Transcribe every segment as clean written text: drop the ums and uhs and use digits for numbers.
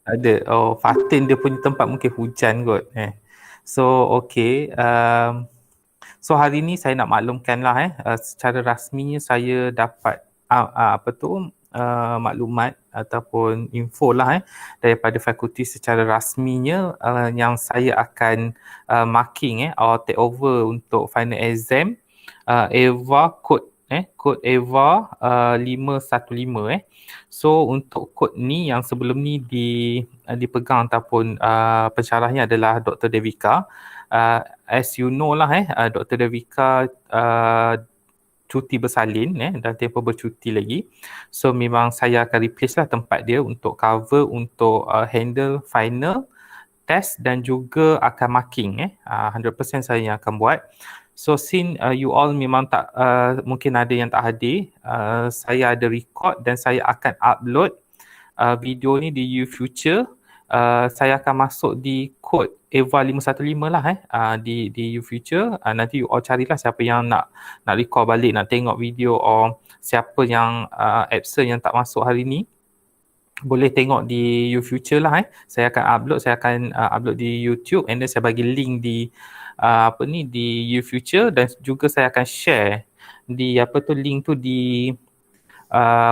Ada. Oh, Fatin dia punya tempat mungkin hujan kot. So, okay. So hari ni saya nak maklumkan lah secara rasminya saya dapat maklumat ataupun info lah daripada fakulti secara rasminya yang saya akan marking or take over untuk final exam EVA kod EVA 515 So untuk kod ni yang sebelum ni dipegang ataupun pensyarahnya adalah Dr. Devika. As you know lah Dr. Devika cuti bersalin dan tempoh bercuti lagi. So memang saya akan replace lah tempat dia untuk cover untuk handle final test dan juga akan marking 100% saya yang akan buat. So since you all memang tak mungkin ada yang tak hadir, saya ada record dan saya akan upload video ni di YouFuture. Saya akan masuk di kod EVA 515 lah di YouFuture. Nanti you all carilah siapa yang nak record balik, nak tengok video or siapa yang absent yang tak masuk hari ni. Boleh tengok di YouFuture lah Saya akan upload di YouTube and then saya bagi link di di YouFuture dan juga saya akan share di link tu di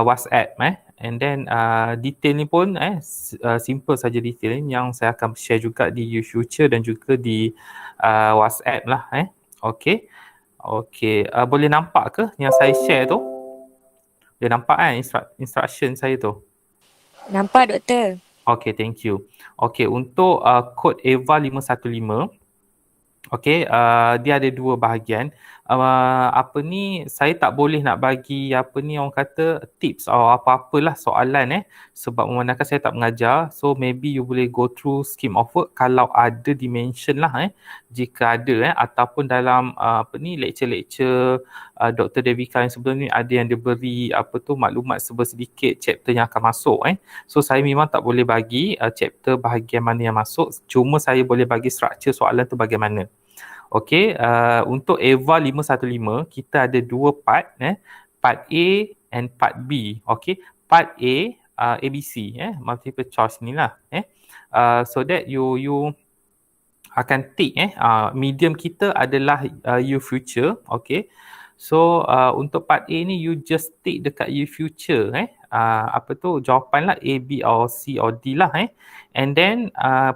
WhatsApp and then detail ni pun simple saja detail ni yang saya akan share juga di YouFuture dan juga di WhatsApp lah okey boleh nampak ke yang saya share tu? Boleh nampak instruction saya tu? Nampak, Doktor. Okay, thank you. Okay, untuk kod EVA 515, okay, dia ada dua bahagian. Saya tak boleh nak bagi orang kata tips atau apa-apalah soalan sebab memandangkan saya tak mengajar. So maybe you boleh go through scheme of work kalau ada dimension lah jika ada ataupun dalam lecture-lecture Dr. Devika yang sebelum ni ada yang dia beri maklumat sedikit chapter yang akan masuk So saya memang tak boleh bagi chapter bahagian mana yang masuk, cuma saya boleh bagi structure soalan tu bagaimana. Okey, untuk EVA 515 kita ada dua part part A and part B. Okey, part A ABC multiple choice ni lah so that you akan tick medium kita adalah YouFuture. Okey. So untuk part A ni you just tick dekat YouFuture jawapan lah A, B or C or D lah and then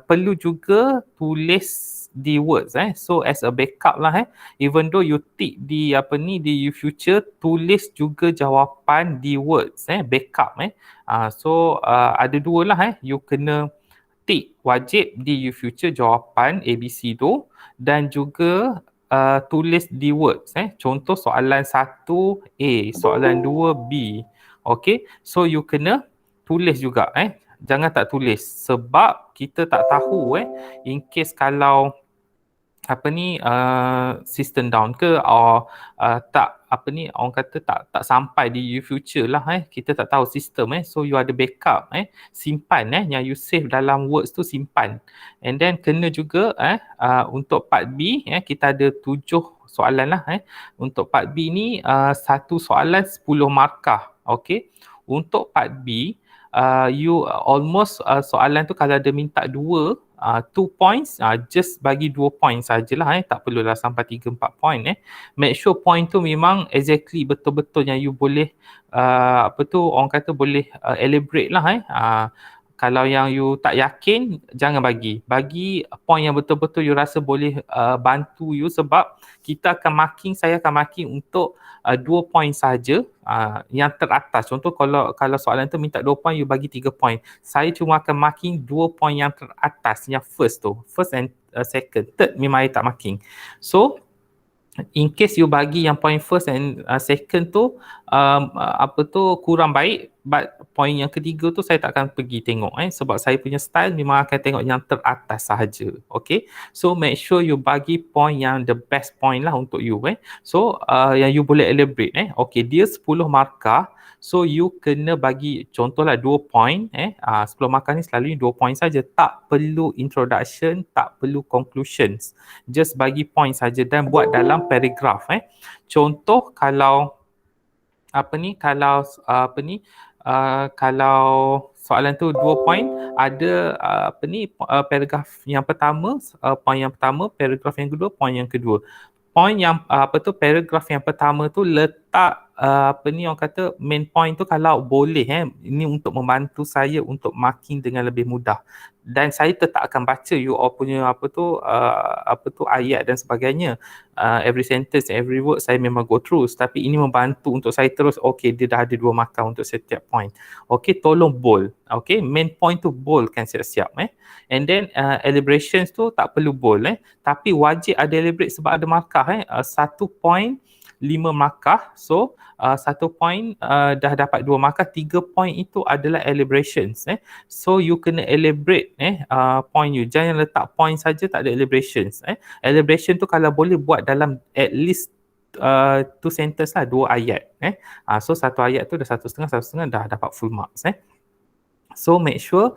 perlu juga tulis di words so as a backup lah even though you tick di di YouFuture, tulis juga jawapan di words backup so ada dua lah you kena tick wajib di YouFuture jawapan ABC tu dan juga tulis di words contoh soalan 1A, soalan 2 B. Okay, so you kena tulis juga jangan tak tulis sebab kita tak tahu in case kalau system down ke or tak orang kata tak sampai di YouFuture lah kita tak tahu sistem so you ada backup simpan yang you save dalam words tu simpan and then kena juga untuk part B kita ada 7 soalan lah untuk part B ni satu soalan 10 markah. Okay, untuk part B you almost soalan tu kalau dia minta 2 points, just bagi 2 points sajalah tak perlulah sampai 3-4 point make sure point tu memang exactly betul-betul yang you boleh orang kata boleh elaborate lah kalau yang you tak yakin jangan bagi point yang betul-betul you rasa boleh bantu you sebab saya akan marking untuk 2 point saja yang teratas. Contoh kalau soalan tu minta 2 point you bagi 3 point. Saya cuma akan marking 2 point yang teratas, yang first and second. Third memang saya tak marking. So in case you bagi yang point first and second tu kurang baik, but point yang ketiga tu saya tak akan pergi tengok sebab saya punya style memang akan tengok yang teratas sahaja. Okay, so make sure you bagi point yang the best point lah untuk you so yang you boleh elaborate okay, dia 10 markah. So you kena bagi contohlah 2 point 10 markah ni selalu 2 point saja, tak perlu introduction, tak perlu conclusions, just bagi point saja dan buat dalam paragraph contoh kalau kalau soalan tu 2 point, ada paragraf yang pertama, point yang pertama, paragraf yang kedua, point yang kedua. Point yang paragraf yang pertama tu letak orang kata main point tu kalau boleh ini untuk membantu saya untuk marking dengan lebih mudah, dan saya tetap akan baca you all punya ayat dan sebagainya, every sentence, every word saya memang go through, tapi ini membantu untuk saya terus dia dah ada 2 markah untuk setiap point. Tolong bold. Main point tu bold kan siap-siap and then elaborations tu tak perlu bold tapi wajib ada elaborate sebab ada markah 1.5 markah. So 1 point dah dapat 2 markah, 3 point itu adalah elaborations so you kena elaborate point you, jangan letak point saja tak ada elaborations elaboration tu kalau boleh buat dalam at least 2 sentence lah, 2 ayat so 1 ayat tu dah 1.5 dah dapat full marks So make sure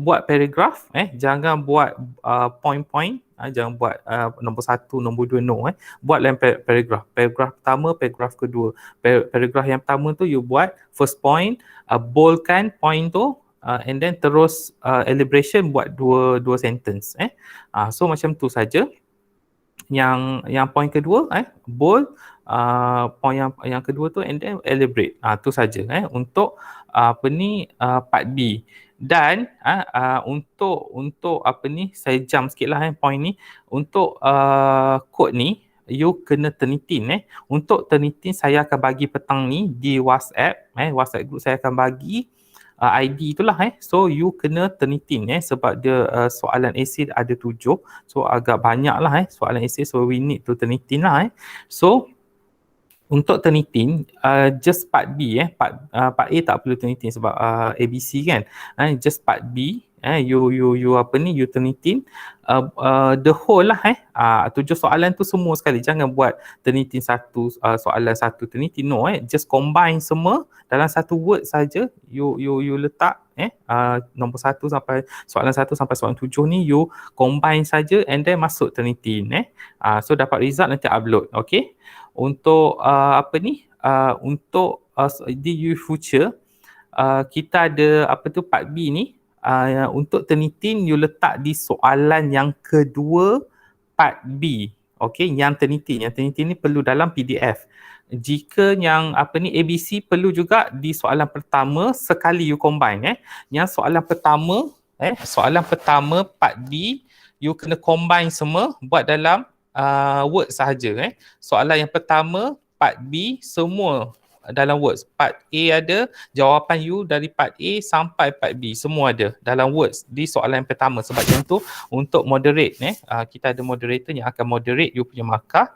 buat paragraph jangan buat point-point, jangan buat nombor 1, nombor 2, no buat dalam paragraph pertama, paragraph kedua. Paragraph yang pertama tu you buat first point, boldkan point tu and then terus elaboration buat dua sentence so macam tu saja. Yang point kedua bold, point yang kedua tu and then elaborate, tu saja untuk part B. Dan untuk saya jump sikitlah point ni, untuk kod ni you kena ternitin untuk ternitin saya akan bagi petang ni di WhatsApp WhatsApp group saya akan bagi ID itulah so you kena ternitin sebab dia soalan esei ada 7, so agak banyak lah soalan esei, so we need to ternitin lah so untuk ternitin just part B part A tak perlu ternitin sebab ABC kan just part B you ternitin the whole lah 7 soalan tu semua sekali, jangan buat ternitin satu soalan satu ternitin, no just combine semua dalam satu word saja you letak nombor 1 sampai soalan 1 sampai soalan 7 ni you combine saja and then masuk ternitin so dapat result nanti upload. Untuk untuk di future kita ada part B ni untuk ternitin you letak di soalan yang kedua part B. Yang ternitin ni perlu dalam PDF. Jika yang ABC perlu juga di soalan pertama sekali you combine yang soalan pertama part B you kena combine semua buat dalam word sahaja soalan yang pertama part B semua dalam words. Part A ada jawapan you dari part A sampai part B semua ada dalam words di soalan yang pertama. Sebab yang tu untuk moderate kita ada moderator yang akan moderate you punya markah.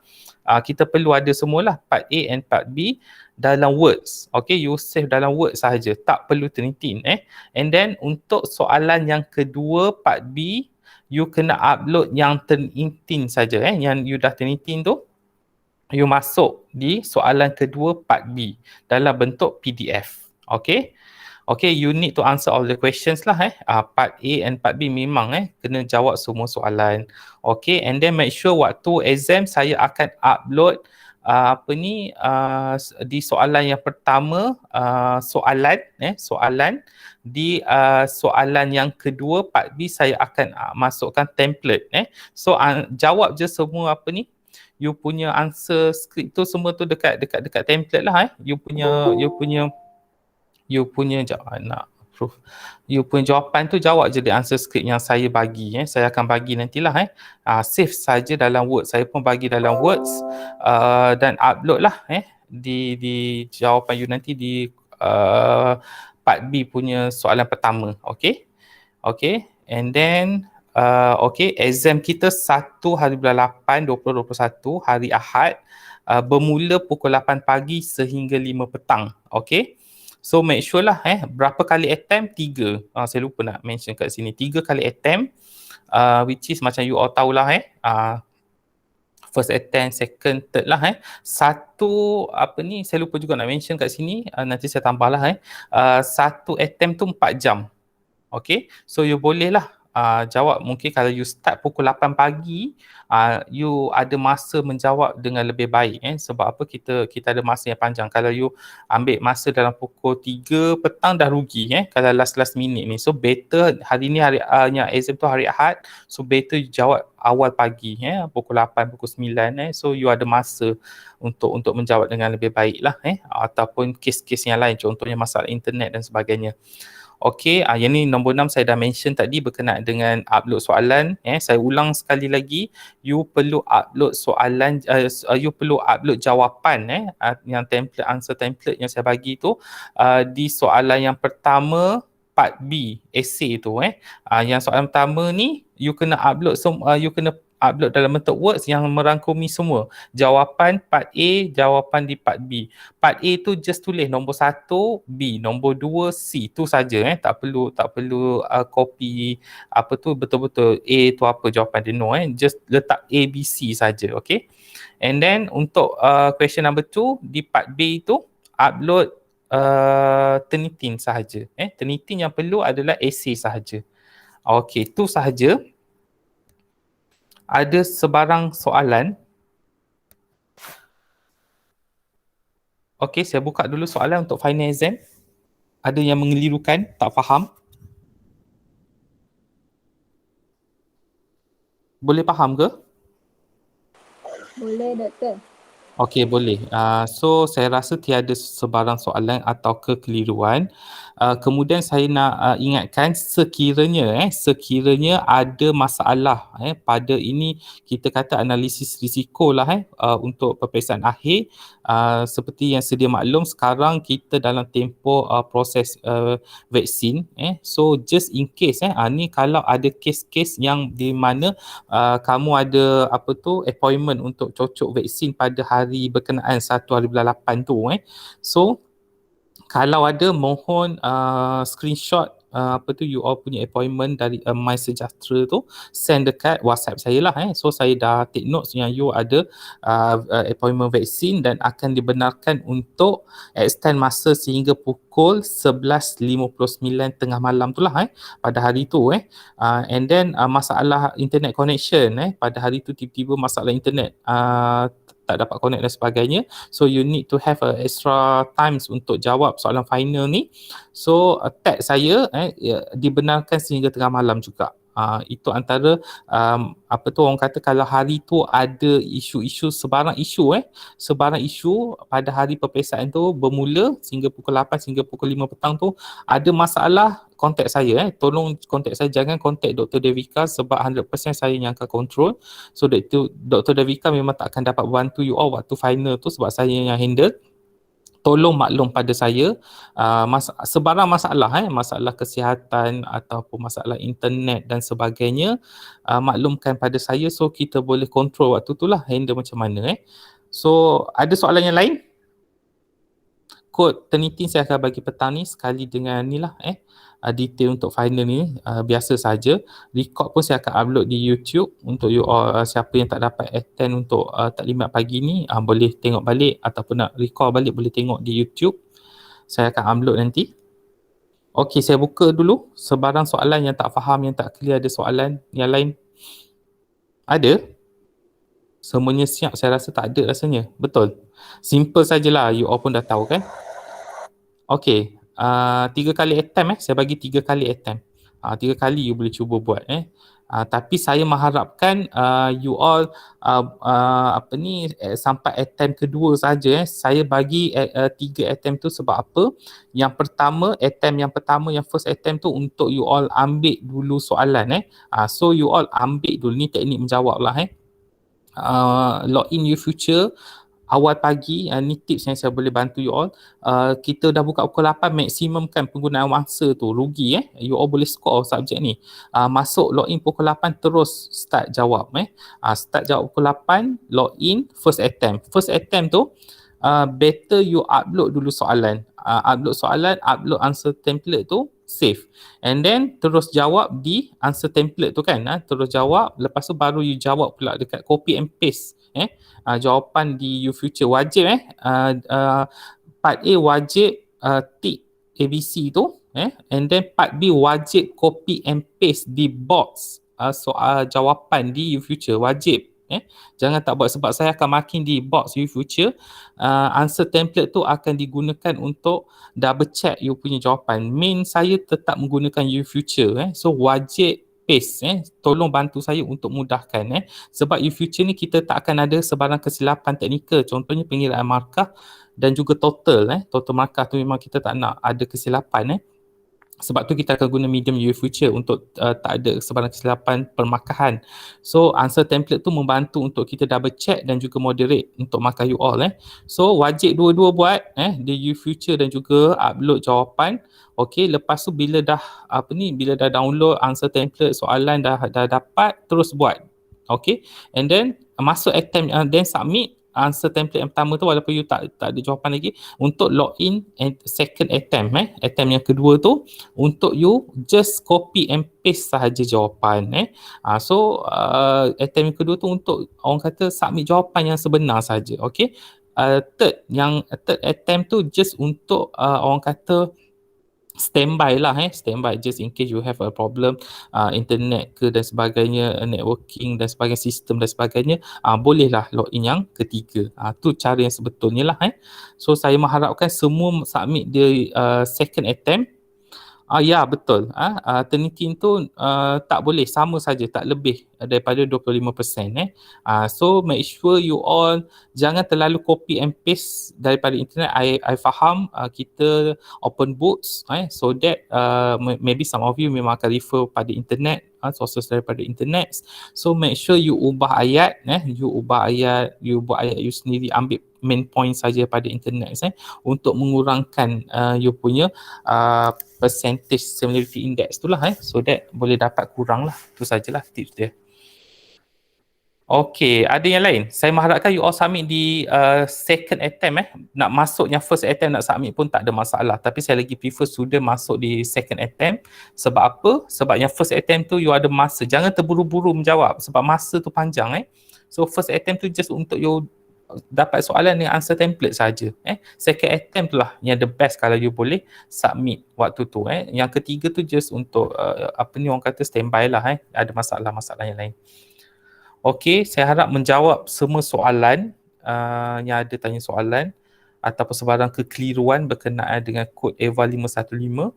Kita perlu ada semualah part A and part B dalam words. You save dalam words sahaja, tak perlu ternitin and then untuk soalan yang kedua part B you kena upload yang ternitin saja yang you dah ternitin tu you masuk di soalan kedua part B dalam bentuk PDF. You need to answer all the questions lah part A and part B memang kena jawab semua soalan. And then make sure waktu exam saya akan upload di soalan yang pertama soalan di soalan yang kedua part B saya akan masukkan template so jawab je semua you punya answer script tu semua tu dekat template lah you punya jawapan tu jawab je di answer script yang saya bagi saya akan bagi nantilah save saja dalam Word, saya pun bagi dalam Words dan upload lah di jawapan you nanti di part B punya soalan pertama. And then exam kita 1 hari bulan 8 2021 hari Ahad bermula pukul 8 pagi sehingga 5 petang. So make sure lah berapa kali attempt? 3. Saya lupa nak mention kat sini. 3 kali attempt which is macam you all tahulah first attempt, second, third lah satu saya lupa juga nak mention kat sini, nanti saya tambah lah satu attempt tu 4 jam. So you boleh lah jawab mungkin kalau you start pukul 8 pagi, you ada masa menjawab dengan lebih baik sebab apa kita ada masa yang panjang. Kalau you ambil masa dalam pukul 3 petang dah rugi kalau last minute ni. So better hari ni yang exam tu hari Ahad, so better you jawab awal pagi pukul 8 pukul 9 so you ada masa untuk menjawab dengan lebih baik lah ataupun kes-kes yang lain, contohnya masalah internet dan sebagainya. Okey, yang ni nombor 6 saya dah mention tadi berkenaan dengan upload soalan. Saya ulang sekali lagi, you perlu upload soalan, you perlu upload jawapan yang template, answer template yang saya bagi tu di soalan yang pertama part B, essay tu. Yang soalan pertama ni you kena upload, you kena upload dalam bentuk words yang merangkumi semua. Jawapan part A, jawapan di part B. Part A tu just tulis nombor 1 B, nombor 2 C, tu saja tak perlu copy apa tu betul-betul A tu apa jawapan dia, no just letak A B C saja, okey. And then untuk question number 2 di part B tu upload Turnitin sahaja. Turnitin yang perlu adalah essay sahaja. Okey, tu sahaja. Ada sebarang soalan? Okey, saya buka dulu soalan untuk final exam. Ada yang mengelirukan, tak faham? Boleh faham ke? Boleh, Doktor. Okey, boleh. So, saya rasa tiada sebarang soalan atau kekeliruan. Kemudian saya nak ingatkan sekiranya ada masalah pada ini, kita kata analisis risiko lah untuk peperiksaan akhir. Seperti yang sedia maklum, sekarang kita dalam tempoh proses vaksin. So, just in case ni kalau ada kes-kes yang di mana kamu ada appointment untuk cocok vaksin pada hari berkenaan 1 hari bulan 8 tu so kalau ada mohon screenshot you all punya appointment dari MySejahtera tu, send dekat WhatsApp saya lah so saya dah take notes yang you ada appointment vaksin dan akan dibenarkan untuk extend masa sehingga pukul 11.59 tengah malam tu lah pada hari tu and then masalah internet connection pada hari tu tiba-tiba masalah internet tak dapat connect dan sebagainya, so you need to have extra times untuk jawab soalan final ni. So tag saya dibenarkan sehingga tengah malam juga. Itu antara orang kata kalau hari tu ada isu-isu, sebarang isu pada hari peperiksaan tu bermula sehingga pukul 8 sehingga pukul 5 petang tu ada masalah, kontak saya tolong kontak saya, jangan kontak Dr. Devika sebab 100% saya yang akan control. So Dr. Devika memang tak akan dapat bantu you all waktu final tu sebab saya yang handle. Tolong maklum pada saya sebarang masalah masalah kesihatan ataupun masalah internet dan sebagainya, maklumkan pada saya so kita boleh control waktu tu lah handle macam mana So ada soalan yang lain? Kod Turnitin saya akan bagi petang ni sekali dengan ni lah detail untuk final ni biasa saja. Record pun saya akan upload di YouTube untuk you all, siapa yang tak dapat attend untuk taklimat pagi ni boleh tengok balik ataupun nak record balik boleh tengok di YouTube. Saya akan upload nanti. Okey, saya buka dulu sebarang soalan yang tak faham, yang tak clear. Ada soalan yang lain? Ada? Semuanya siap, saya rasa tak ada rasanya. Betul? Simple sajalah, you all pun dah tahu kan? Okey, 3 kali attempt saya bagi 3 kali attempt. 3 kali you boleh cuba buat tapi saya mengharapkan you all sampai attempt kedua saja saya bagi 3 attempt tu sebab apa? Yang pertama, yang first attempt tu untuk you all ambil dulu soalan so you all ambil dulu, ni teknik menjawab lah login YouFuture awal pagi, ni tips yang saya boleh bantu you all. Kita dah buka pukul 8, maksimumkan penggunaan masa tu, rugi you all boleh score subjek ni. Masuk login pukul 8 terus start jawab start jawab pukul 8, login, first attempt tu better you upload dulu soalan. Upload answer template tu, save. And then terus jawab di answer template tu kan. Terus jawab, lepas tu baru you jawab pula dekat copy and paste jawapan di YouFuture. Wajib part A wajib tick ABC tu And then part B, wajib copy and paste di box soal jawapan di UFuture, wajib. Jangan tak buat, sebab saya akan marking di box UFuture. Answer template tu akan digunakan untuk double check you punya jawapan. Main saya tetap menggunakan UFuture. So wajib paste. Tolong bantu saya untuk mudahkan. Sebab UFuture ni kita tak akan ada sebarang kesilapan teknikal. Contohnya pengiraan markah dan juga total. Total markah tu memang kita tak nak ada kesilapan. Sebab tu kita akan guna medium UFuture untuk tak ada sebarang kesilapan permarkahan. So answer template tu membantu untuk kita double check dan juga moderate untuk markah you all. So wajib dua-dua buat di UFuture dan juga upload jawapan. Okay, lepas tu bila dah bila dah download answer template, soalan dah dapat, terus buat. Okay, and then masuk attempt, then submit answer template yang pertama tu walaupun you tak ada jawapan lagi, untuk login and second attempt. Attempt yang kedua tu untuk you just copy and paste sahaja jawapan. So attempt yang kedua tu untuk orang kata submit jawapan yang sebenar saja. Okay, third attempt tu just untuk orang kata standby lah, standby just in case you have a problem internet ke dan sebagainya, networking dan sebagainya, sistem dan sebagainya, bolehlah login yang ketiga. Tu cara yang sebetulnya lah. So saya mengharapkan semua submit the second attempt. Ya, betul. Turnitin tu tak boleh, sama saja, tak lebih daripada 25%. So make sure you all jangan terlalu copy and paste daripada internet. I faham kita open books, so that maybe some of you memang akan refer pada internet, sources daripada internet. So make sure you ubah ayat, you buat ayat you sendiri, ambil main point saja pada internet untuk mengurangkan you punya percentage similarity index tu lah, so that boleh dapat kurang lah. Tu sajalah tips dia. Okay, ada yang lain? Saya mengharapkan you all submit di second attempt. Nak masuk yang first attempt nak submit pun tak ada masalah, tapi saya lagi prefer student masuk di second attempt. Sebab apa? Sebab yang first attempt tu you ada masa, jangan terburu-buru menjawab sebab masa tu panjang. So first attempt tu just untuk you dapat soalan dengan answer template saja. Second attempt tu lah yang the best kalau you boleh submit waktu tu. Yang ketiga tu just untuk orang kata standby lah. Ada masalah-masalah yang lain. Okey, saya harap menjawab semua soalan yang ada tanya soalan ataupun sebarang kekeliruan berkenaan dengan kod EVA 515.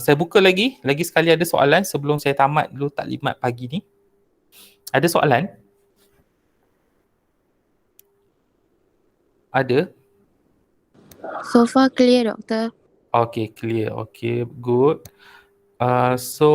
Saya buka lagi sekali ada soalan sebelum saya tamat dulu taklimat pagi ni. Ada soalan? Ada? So far clear, Doktor. Okay, clear. Okay, good. So